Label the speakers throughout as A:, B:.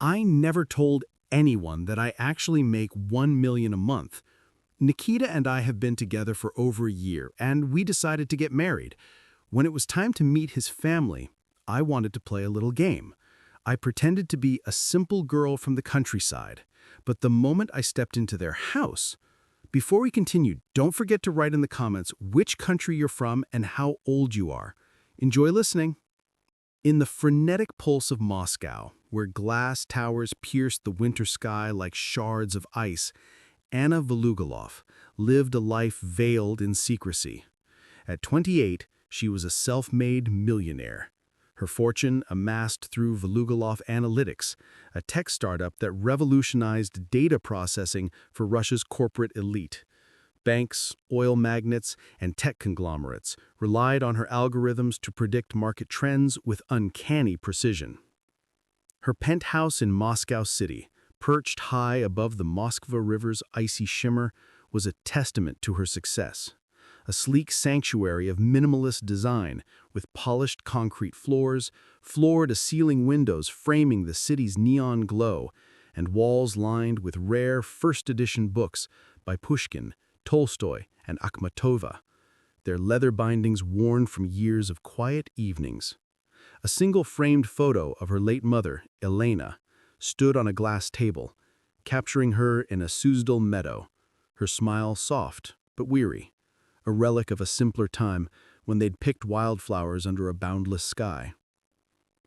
A: I never told anyone that I actually make 1 million a month. Nikita and I have been together for over a year, and we decided to get married. When it was time to meet his family, I wanted to play a little game. I pretended to be a simple girl from the countryside, but the moment I stepped into their house, before we continue, don't forget to write in the comments which country you're from and how old you are. Enjoy listening. In the frenetic pulse of Moscow, where glass towers pierced the winter sky like shards of ice, Anna Volugolov lived a life veiled in secrecy. At 28, she was a self-made millionaire. Her fortune amassed through Volugolov Analytics, a tech startup that revolutionized data processing for Russia's corporate elite. Banks, oil magnates, and tech conglomerates relied on her algorithms to predict market trends with uncanny precision. Her penthouse in Moscow City, perched high above the Moskva River's icy shimmer, was a testament to her success. A sleek sanctuary of minimalist design with polished concrete floors, floor-to-ceiling windows framing the city's neon glow, and walls lined with rare first-edition books by Pushkin, Tolstoy, and Akhmatova, their leather bindings worn from years of quiet evenings. A single framed photo of her late mother, Elena, stood on a glass table, capturing her in a Suzdal meadow, her smile soft but weary, a relic of a simpler time when they'd picked wildflowers under a boundless sky.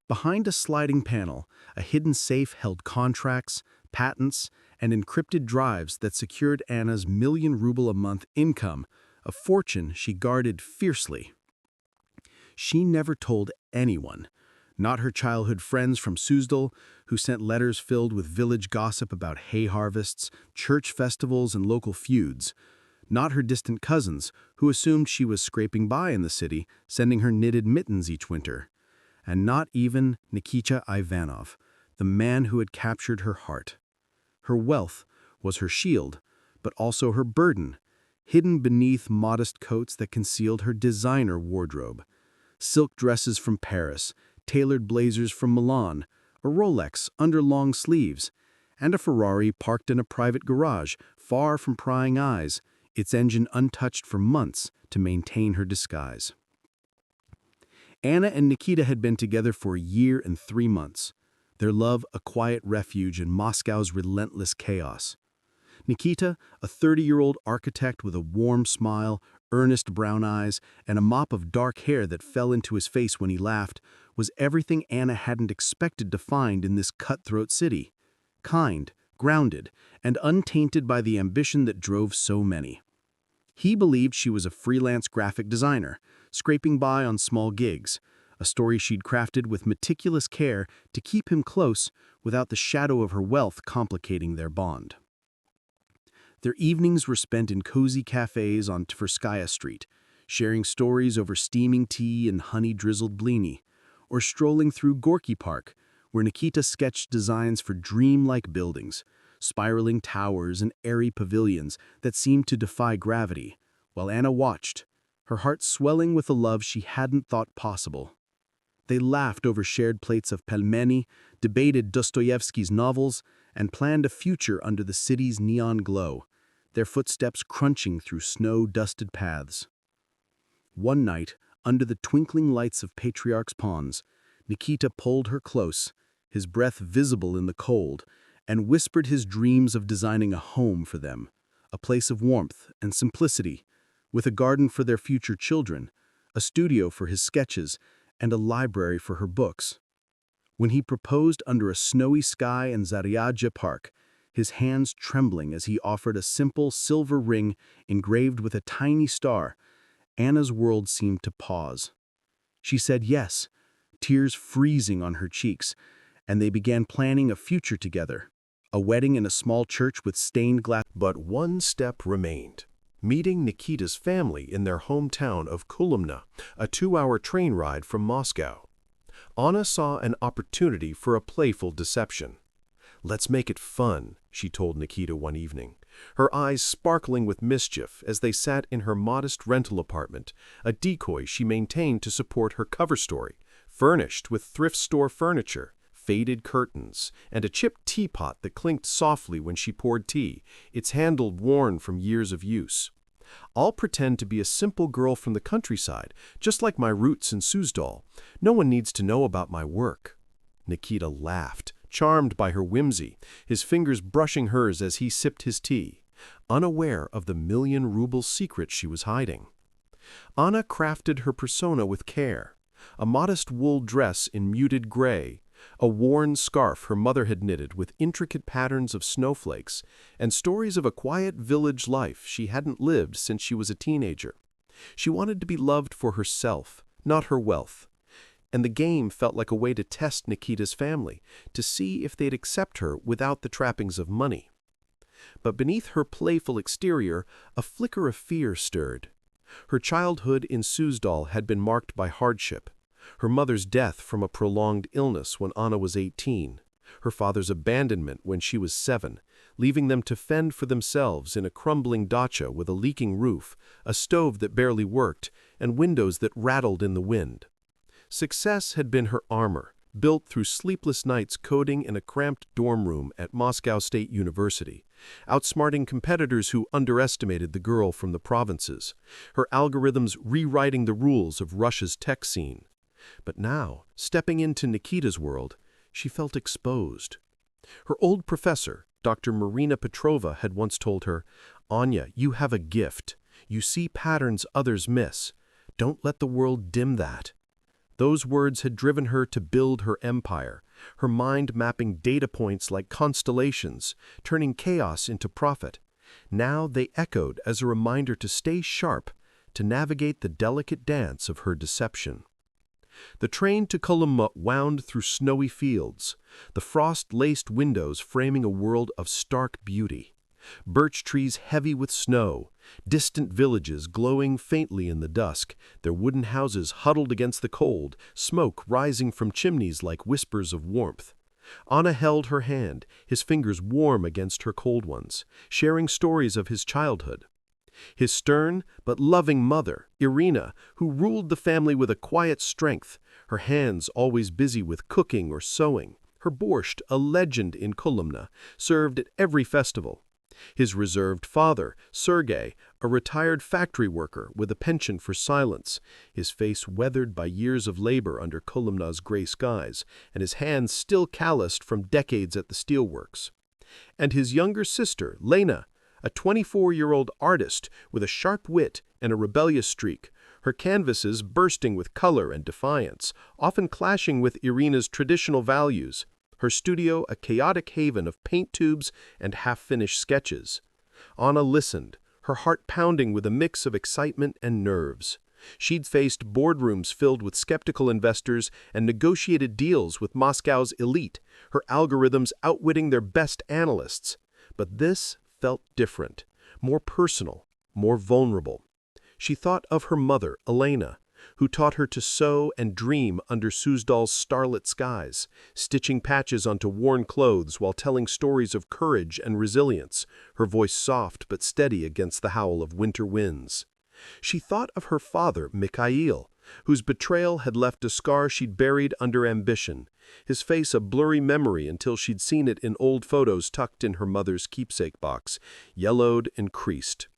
A: Behind a sliding panel, a hidden safe held contracts, patents, and encrypted drives that secured Anna's million-ruble-a-month income, a fortune she guarded fiercely. She never told anyone, not her childhood friends from Suzdal, who sent letters filled with village gossip about hay harvests, church festivals, and local feuds, not her distant cousins, who assumed she was scraping by in the city, sending her knitted mittens each winter, and not even Nikita Ivanov, the man who had captured her heart. Her wealth was her shield, but also her burden, hidden beneath modest coats that concealed her designer wardrobe. Silk dresses from Paris, tailored blazers from Milan, a Rolex under long sleeves, and a Ferrari parked in a private garage, far from prying eyes, its engine untouched for months to maintain her disguise. Anna and Nikita had been together for a year and 3 months, their love a quiet refuge in Moscow's relentless chaos. Nikita, a 30-year-old architect with a warm smile, earnest brown eyes, and a mop of dark hair that fell into his face when he laughed, was everything Anna hadn't expected to find in this cutthroat city. Kind, grounded, and untainted by the ambition that drove so many. He believed she was a freelance graphic designer, scraping by on small gigs, a story she'd crafted with meticulous care to keep him close without the shadow of her wealth complicating their bond. Their evenings were spent in cozy cafes on Tverskaya Street, sharing stories over steaming tea and honey-drizzled blini, or strolling through Gorky Park, where Nikita sketched designs for dream-like buildings, spiraling towers and airy pavilions that seemed to defy gravity, while Anna watched, her heart swelling with a love she hadn't thought possible. They laughed over shared plates of pelmeni, debated Dostoevsky's novels, and planned a future under the city's neon glow, their footsteps crunching through snow-dusted paths. One night, under the twinkling lights of Patriarch's Ponds, Nikita pulled her close, his breath visible in the cold, and whispered his dreams of designing a home for them, a place of warmth and simplicity, with a garden for their future children, a studio for his sketches, and a library for her books. When he proposed under a snowy sky in Zaryadja Park, his hands trembling as he offered a simple silver ring engraved with a tiny star, Anna's world seemed to pause. She said yes, tears freezing on her cheeks, and they began planning a future together, a wedding in a small church with stained glass.
B: But one step remained: meeting Nikita's family in their hometown of Kolomna, a 2-hour train ride from Moscow. Anna saw an opportunity for a playful deception. "Let's make it fun," she told Nikita one evening, her eyes sparkling with mischief as they sat in her modest rental apartment, a decoy she maintained to support her cover story, furnished with thrift store furniture, faded curtains, and a chipped teapot that clinked softly when she poured tea, its handle worn from years of use. "I'll pretend to be a simple girl from the countryside, just like my roots in Suzdal. No one needs to know about my work." Nikita laughed, charmed by her whimsy, his fingers brushing hers as he sipped his tea, unaware of the million-ruble secret she was hiding. Anna crafted her persona with care. A modest wool dress in muted gray, a worn scarf her mother had knitted with intricate patterns of snowflakes, and stories of a quiet village life she hadn't lived since she was a teenager. She wanted to be loved for herself, not her wealth. And the game felt like a way to test Nikita's family, to see if they'd accept her without the trappings of money. But beneath her playful exterior, a flicker of fear stirred. Her childhood in Suzdal had been marked by hardship. Her mother's death from a prolonged illness when Anna was 18, her father's abandonment when she was 7, leaving them to fend for themselves in a crumbling dacha with a leaking roof, a stove that barely worked, and windows that rattled in the wind. Success had been her armor, built through sleepless nights coding in a cramped dorm room at Moscow State University, outsmarting competitors who underestimated the girl from the provinces, her algorithms rewriting the rules of Russia's tech scene. But now, stepping into Nikita's world, she felt exposed. Her old professor, Dr. Marina Petrova, had once told her, "Anya, you have a gift. You see patterns others miss. Don't let the world dim that." Those words had driven her to build her empire, her mind mapping data points like constellations, turning chaos into profit. Now they echoed as a reminder to stay sharp, to navigate the delicate dance of her deception. The train to Kolomna wound through snowy fields, the frost-laced windows framing a world of stark beauty. Birch trees heavy with snow, distant villages glowing faintly in the dusk, their wooden houses huddled against the cold, smoke rising from chimneys like whispers of warmth. Anna held her hand, his fingers warm against her cold ones, sharing stories of his childhood. His stern but loving mother, Irina, who ruled the family with a quiet strength, her hands always busy with cooking or sewing, her borscht, a legend in Kolomna, served at every festival. His reserved father, Sergei, a retired factory worker with a penchant for silence, his face weathered by years of labor under Kolomna's gray skies, and his hands still calloused from decades at the steelworks. And his younger sister, Lena, a 24-year-old artist with a sharp wit and a rebellious streak, her canvases bursting with color and defiance, often clashing with Irina's traditional values, her studio a chaotic haven of paint tubes and half-finished sketches. Anna listened, her heart pounding with a mix of excitement and nerves. She'd faced boardrooms filled with skeptical investors and negotiated deals with Moscow's elite, her algorithms outwitting their best analysts. But this felt different, more personal, more vulnerable. She thought of her mother, Elena, who taught her to sew and dream under Suzdal's starlit skies, stitching patches onto worn clothes while telling stories of courage and resilience, her voice soft but steady against the howl of winter winds. She thought of her father, Mikhail, whose betrayal had left a scar she'd buried under ambition, his face a blurry memory until she'd seen it in old photos tucked in her mother's keepsake box, yellowed and creased.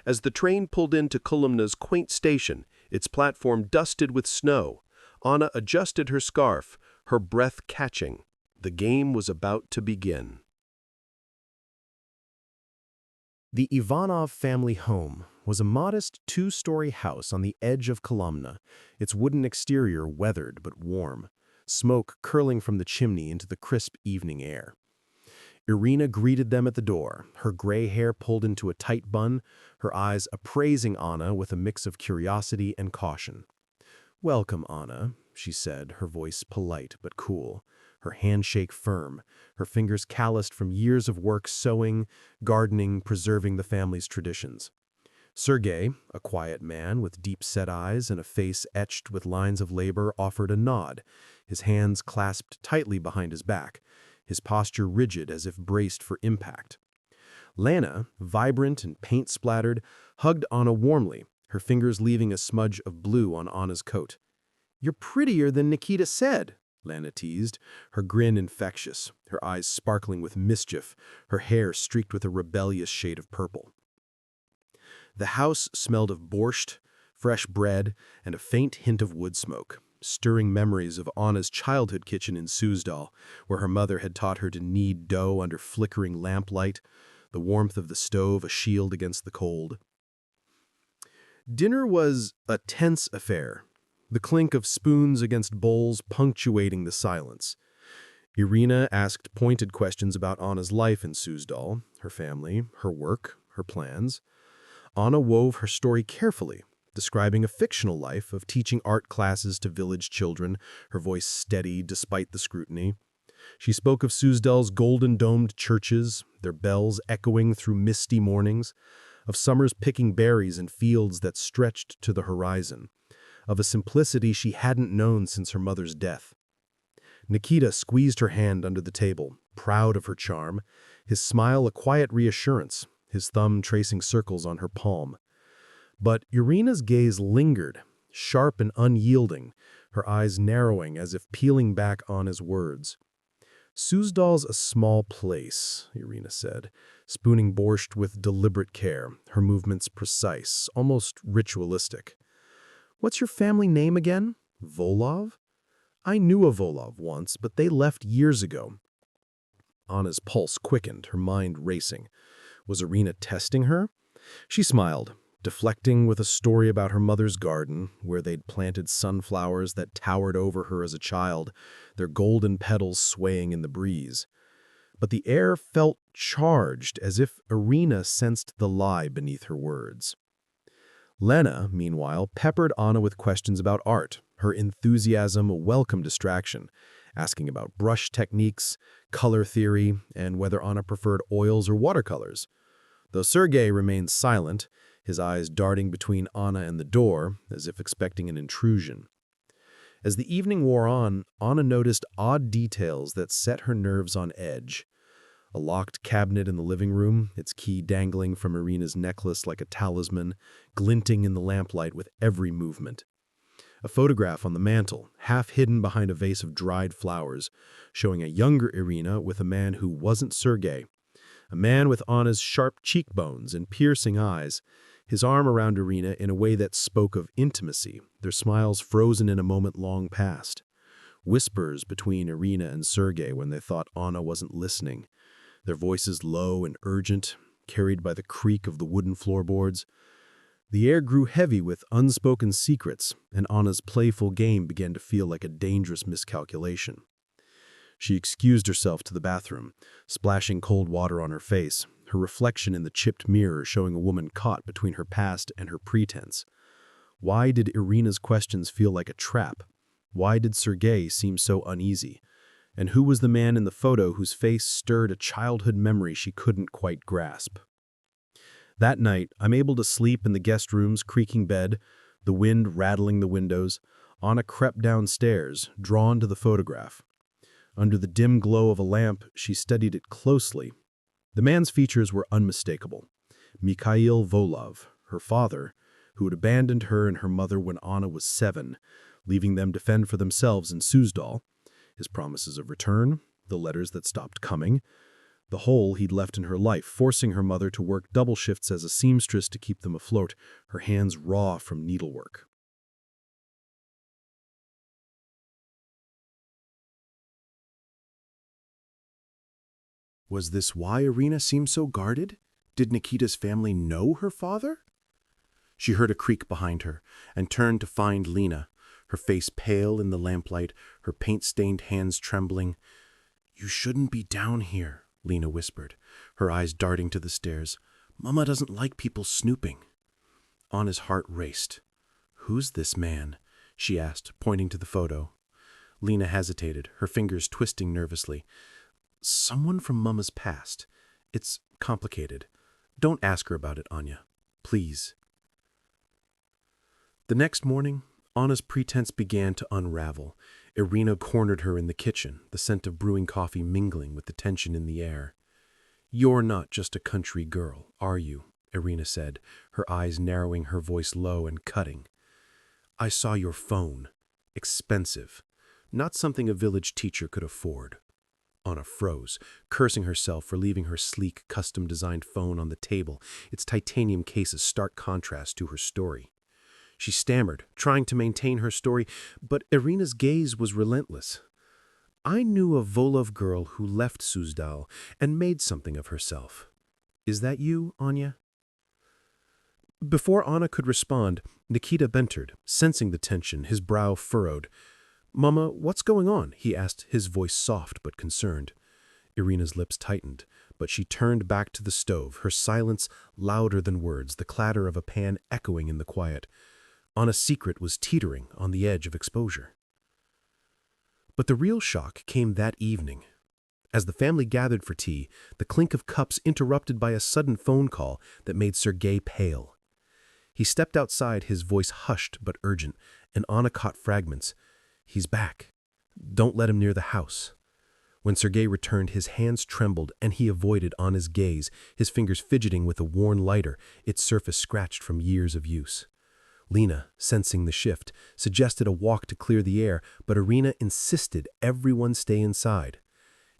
B: As the train pulled into Kolomna's quaint station, its platform dusted with snow, Anna adjusted her scarf, her breath catching. The game was about to begin.
C: The Ivanov family home was a modest two-story house on the edge of Kolomna, its wooden exterior weathered but warm, smoke curling from the chimney into the crisp evening air. Irina greeted them at the door, her gray hair pulled into a tight bun, her eyes appraising Anna with a mix of curiosity and caution. "Welcome, Anna," she said, her voice polite but cool, her handshake firm, her fingers calloused from years of work sewing, gardening, preserving the family's traditions. Sergei, a quiet man with deep-set eyes and a face etched with lines of labor, offered a nod, his hands clasped tightly behind his back, his posture rigid as if braced for impact. Lena, vibrant and paint-splattered, hugged Anna warmly, her fingers leaving a smudge of blue on Anna's coat. "You're prettier than Nikita said," Lana teased, her grin infectious, her eyes sparkling with mischief, her hair streaked with a rebellious shade of purple. The house smelled of borscht, fresh bread, and a faint hint of wood smoke, stirring memories of Anna's childhood kitchen in Suzdal, where her mother had taught her to knead dough under flickering lamplight, the warmth of the stove a shield against the cold. Dinner was a tense affair, the clink of spoons against bowls punctuating the silence. Irina asked pointed questions about Anna's life in Suzdal, her family, her work, her plans. Anna wove her story carefully, describing a fictional life of teaching art classes to village children, her voice steady despite the scrutiny. She spoke of Suzdal's golden-domed churches, their bells echoing through misty mornings, of summers picking berries in fields that stretched to the horizon, of a simplicity she hadn't known since her mother's death. Nikita squeezed her hand under the table, proud of her charm, his smile a quiet reassurance, his thumb tracing circles on her palm. But Irina's gaze lingered, sharp and unyielding, her eyes narrowing as if peeling back on his words. Suzdal's a small place, Irina said, spooning borscht with deliberate care, her movements precise, almost ritualistic. What's your family name again? Volov? I knew a Volov once, but they left years ago. Anna's pulse quickened, her mind racing. Was Irina testing her? She smiled, deflecting with a story about her mother's garden, where they'd planted sunflowers that towered over her as a child, their golden petals swaying in the breeze. But the air felt charged, as if Irina sensed the lie beneath her words. Lena, meanwhile, peppered Anna with questions about art, her enthusiasm a welcome distraction, asking about brush techniques, color theory, and whether Anna preferred oils or watercolors. Though Sergei remained silent, his eyes darting between Anna and the door, as if expecting an intrusion. As the evening wore on, Anna noticed odd details that set her nerves on edge. A locked cabinet in the living room, its key dangling from Irina's necklace like a talisman, glinting in the lamplight with every movement. A photograph on the mantel, half hidden behind a vase of dried flowers, showing a younger Irina with a man who wasn't Sergei. A man with Anna's sharp cheekbones and piercing eyes, his arm around Irina in a way that spoke of intimacy, their smiles frozen in a moment long past. Whispers between Irina and Sergei when they thought Anna wasn't listening, their voices low and urgent, carried by the creak of the wooden floorboards. The air grew heavy with unspoken secrets, and Anna's playful game began to feel like a dangerous miscalculation. She excused herself to the bathroom, splashing cold water on her face, her reflection in the chipped mirror showing a woman caught between her past and her pretense. Why did Irina's questions feel like a trap? Why did Sergei seem so uneasy? And who was the man in the photo whose face stirred a childhood memory she couldn't quite grasp? That night, I'm able to sleep in the guest room's creaking bed, the wind rattling the windows. Anna crept downstairs, drawn to the photograph. Under the dim glow of a lamp, she studied it closely. The man's features were unmistakable. Mikhail Volov, her father, who had abandoned her and her mother when Anna was 7, leaving them to fend for themselves in Suzdal. His promises of return, the letters that stopped coming, the hole he'd left in her life, forcing her mother to work double shifts as a seamstress to keep them afloat, her hands raw from needlework.
B: Was this why Irina seemed so guarded? Did Nikita's family know her father? She heard a creak behind her and turned to find Lena, her face pale in the lamplight, her paint-stained hands trembling. "You shouldn't be down here," Lena whispered, her eyes darting to the stairs. "Mama doesn't like people snooping." Anna's heart raced. "Who's this man?" she asked, pointing to the photo. Lena hesitated, her fingers twisting nervously. "Someone from Mama's past. It's complicated. Don't ask her about it, Anya. Please." The next morning, Anna's pretense began to unravel. Irina cornered her in the kitchen, the scent of brewing coffee mingling with the tension in the air. "You're not just a country girl, are you?" Irina said, her eyes narrowing, her voice low and cutting. "I saw your phone. Expensive.
C: not something a village teacher could afford. Anna froze, cursing herself for leaving her sleek, custom-designed phone on the table, its titanium case a stark contrast to her story. She stammered, trying to maintain her story, but Irina's gaze was relentless. "I knew a Volov girl who left Suzdal and made something of herself. Is that you, Anya?" Before Anna could respond, Nikita entered, sensing the tension, his brow furrowed. "Mama, what's going on?" he asked, his voice soft but concerned. Irina's lips tightened, but she turned back to the stove, her silence louder than words, the clatter of a pan echoing in the quiet. Anna's secret was teetering on the edge of exposure. But the real shock came that evening. As the family gathered for tea, the clink of cups interrupted by a sudden phone call that made Sergei pale. He stepped outside, his voice hushed but urgent, and Anna caught fragments. "He's back. Don't let him near the house." When Sergei returned, his hands trembled, and he avoided Anna's gaze, his fingers fidgeting with a worn lighter, its surface scratched from years of use. Lena, sensing the shift, suggested a walk to clear the air, but Irina insisted everyone stay inside.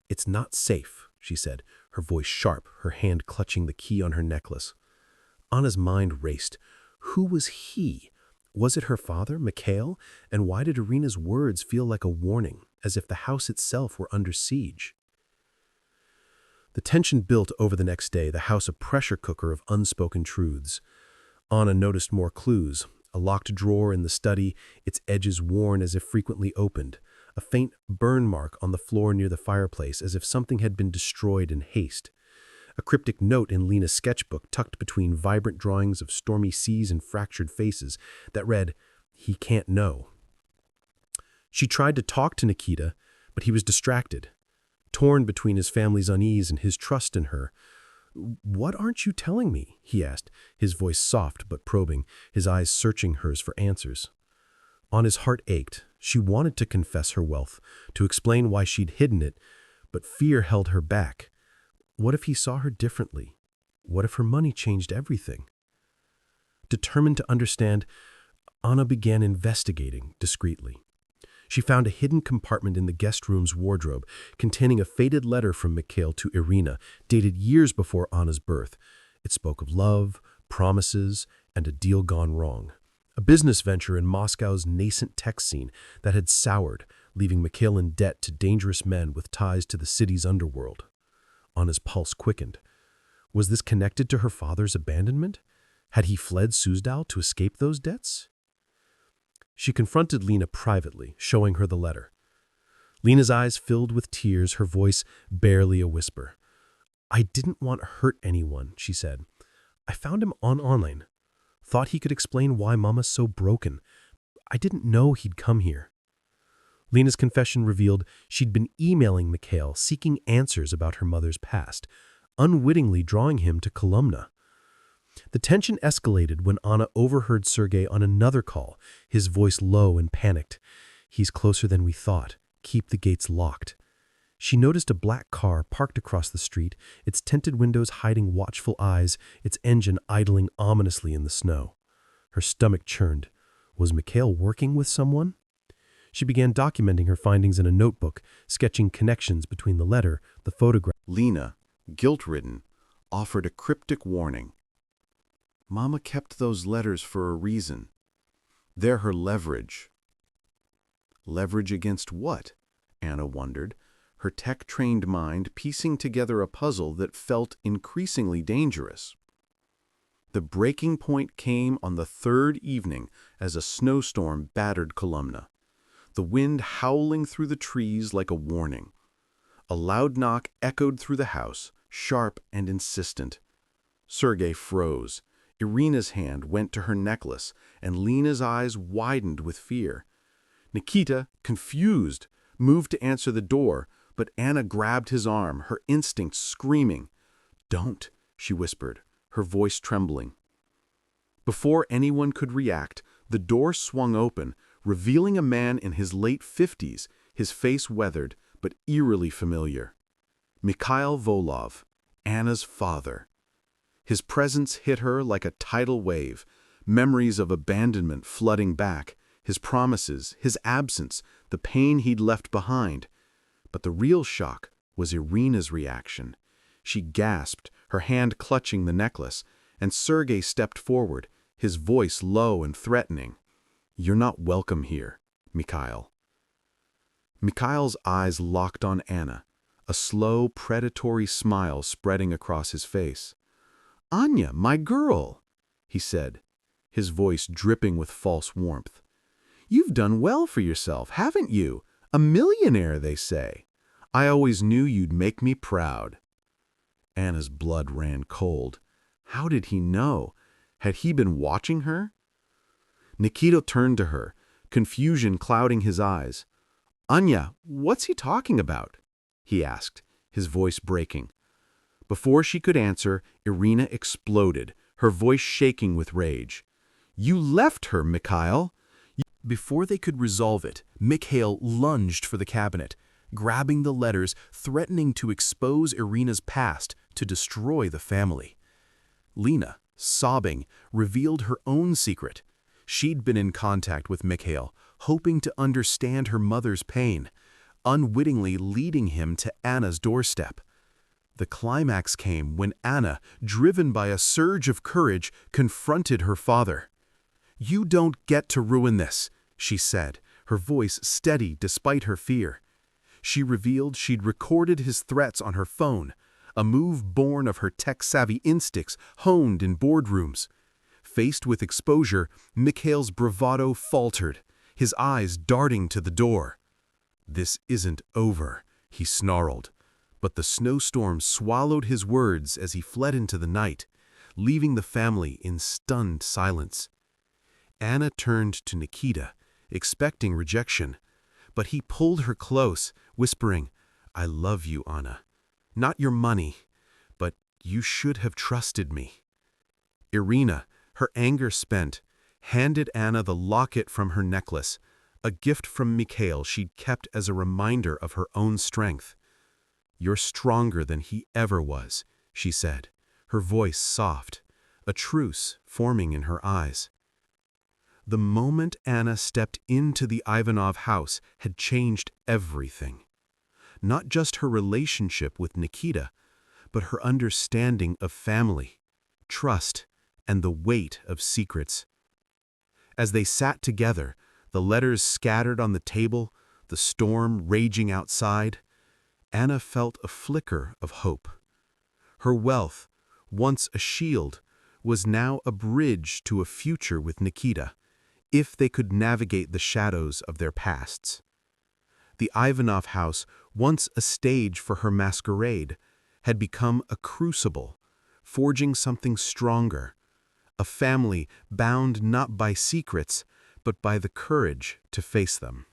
C: "It's not safe," she said, her voice sharp, her hand clutching the key on her necklace. Anna's mind raced. Who was he? Was it her father, Mikhail? And why did Irina's words feel like a warning, as if the house itself were under siege? The tension built over the next day, the house a pressure cooker of unspoken truths. Anna noticed more clues. A locked drawer in the study, its edges worn as if frequently opened. A faint burn mark on the floor near the fireplace, as if something had been destroyed in haste. A cryptic note in Lena's sketchbook tucked between vibrant drawings of stormy seas and fractured faces that read, "He can't know." She tried to talk to Nikita, but he was distracted, torn between his family's unease and his trust in her. "What aren't you telling me?" he asked, his voice soft but probing, his eyes searching hers for answers. Anna's heart ached. She wanted to confess her wealth, to explain why she'd hidden it, but fear held her back. What if he saw her differently? What if her money changed everything? Determined to understand, Anna began investigating discreetly. She found a hidden compartment in the guest room's wardrobe containing a faded letter from Mikhail to Irina, dated years before Anna's birth. It spoke of love, promises, and a deal gone wrong. A business venture in Moscow's nascent tech scene that had soured, leaving Mikhail in debt to dangerous men with ties to the city's underworld. Anna's pulse quickened. Was this connected to her father's abandonment? Had he fled Suzdal to escape those debts? She confronted Lena privately, showing her the letter. Lena's eyes filled with tears, her voice barely a whisper. "I didn't want to hurt anyone," she said. "I found him online. Thought he could explain why Mama's so broken. I didn't know he'd come here." Lena's confession revealed she'd been emailing Mikhail, seeking answers about her mother's past, unwittingly drawing him to Kolomna. The tension escalated when Anna overheard Sergei on another call, his voice low and panicked. "He's closer than we thought. Keep the gates locked." She noticed a black car parked across the street, its tinted windows hiding watchful eyes, its engine idling ominously in the snow. Her stomach churned. Was Mikhail working with someone? She began documenting her findings in a notebook, sketching connections between the letter, the photograph.
A: Lena, guilt-ridden, offered a cryptic warning. Mama kept those letters for a reason. They're her leverage. Leverage against what? Anna wondered, her tech-trained mind piecing together a puzzle that felt increasingly dangerous. The breaking point came on the third evening as a snowstorm battered Kolomna, the wind howling through the trees like a warning. A loud knock echoed through the house, sharp and insistent. Sergei froze. Irina's hand went to her necklace, and Lena's eyes widened with fear. Nikita, confused, moved to answer the door, but Anna grabbed his arm, her instinct screaming. "Don't," she whispered, her voice trembling. Before anyone could react, the door swung open, revealing a man in his late 50s, his face weathered but eerily familiar. Mikhail Volov, Anna's father. His presence hit her like a tidal wave, memories of abandonment flooding back, his promises, his absence, the pain he'd left behind. But the real shock was Irina's reaction. She gasped, her hand clutching the necklace, and Sergei stepped forward, his voice low and threatening. "You're not welcome here, Mikhail." Mikhail's eyes locked on Anna, a slow, predatory smile spreading across his face. "Anya, my girl," he said, his voice dripping with false warmth. "You've done well for yourself, haven't you? A millionaire, they say. I always knew you'd make me proud." Anna's blood ran cold. How did he know? Had he been watching her? Nikita turned to her, confusion clouding his eyes. "Anya, what's he talking about?" he asked, his voice breaking. Before she could answer, Irina exploded, her voice shaking with rage. "You left her, Mikhail!" Before they could resolve it, Mikhail lunged for the cabinet, grabbing the letters, threatening to expose Irina's past, to destroy the family. Lena, sobbing, revealed her own secret. She'd been in contact with Mikhail, hoping to understand her mother's pain, unwittingly leading him to Anna's doorstep. The climax came when Anna, driven by a surge of courage, confronted her father. "You don't get to ruin this," she said, her voice steady despite her fear. She revealed she'd recorded his threats on her phone, a move born of her tech-savvy instincts honed in boardrooms. Faced with exposure, Mikhail's bravado faltered, his eyes darting to the door. "This isn't over," he snarled, but the snowstorm swallowed his words as he fled into the night, leaving the family in stunned silence. Anna turned to Nikita, expecting rejection, but he pulled her close, whispering, "I love you, Anna. Not your money, but you should have trusted me." Irina, her anger spent, handed Anna the locket from her necklace, a gift from Mikhail she'd kept as a reminder of her own strength. "You're stronger than he ever was," she said, her voice soft, a truce forming in her eyes. The moment Anna stepped into the Ivanov house had changed everything. Not just her relationship with Nikita, but her understanding of family, trust, and the weight of secrets. As they sat together, the letters scattered on the table, the storm raging outside, Anna felt a flicker of hope. Her wealth, once a shield, was now a bridge to a future with Nikita, if they could navigate the shadows of their pasts. The Ivanov house, once a stage for her masquerade, had become a crucible, forging something stronger, a family bound not by secrets, but by the courage to face them.